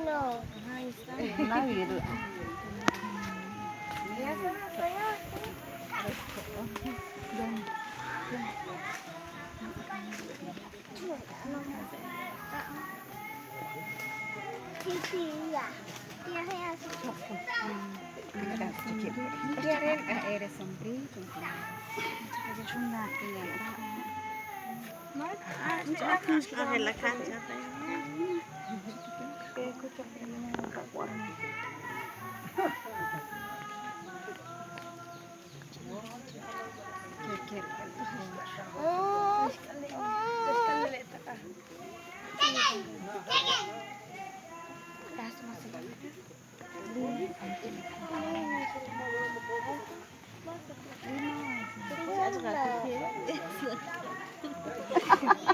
No. Ahí está. Nawiru. Biasa saya. Sisi ya. Dia saya suka. Quieren eres sombrito. Cuma tinggal Ahela kancha. Oh.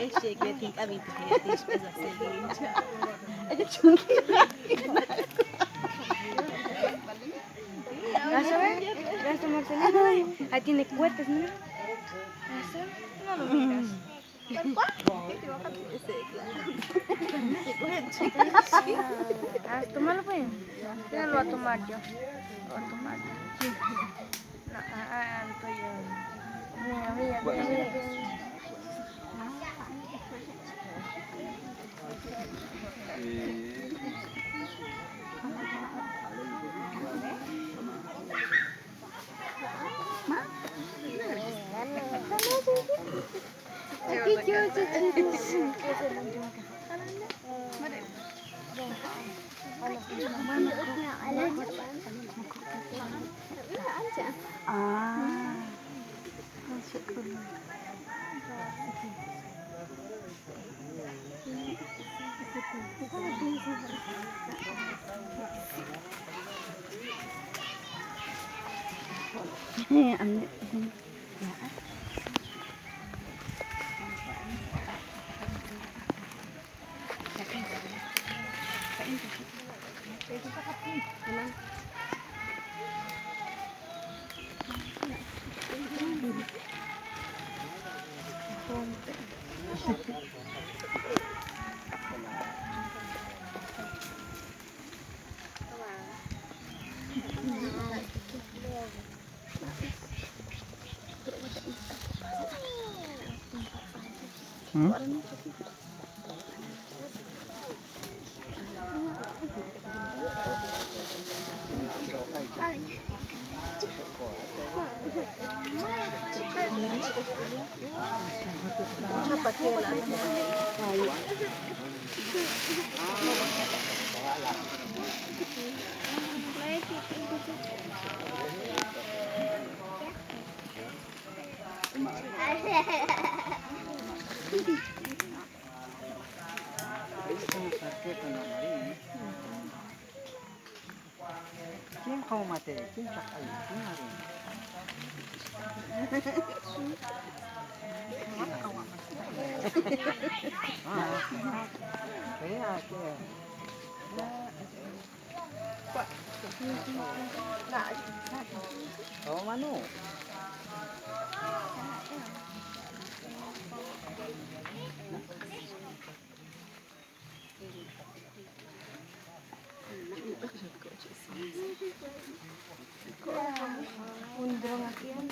Eşek ve tip abi tip diş bezası. ¿Vas a ver? ¿Ves a Marcelino? Ahí tiene cuetes, mira. ¿Eso? No lo miras. Tómalo pues. Ya lo voy a tomar yo. Lo voy a tomar yo. No, estoy yo. Mira, mira, mira. Kim kau mati, kim cak ayu, kim hari. Oh manu. Undrong aquí yan.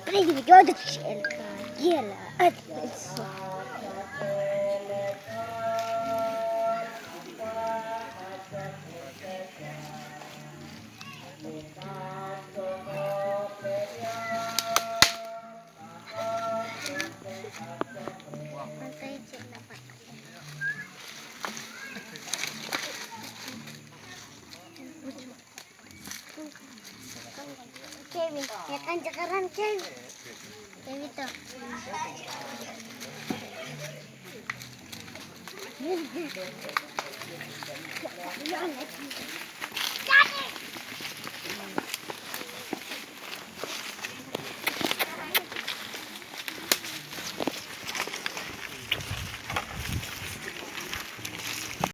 Prendi mi chiodo scelta. Gliela adesso. Antay sila pa. Kevin, ya kan cakaran Kevin. Kevin tuh. Ya,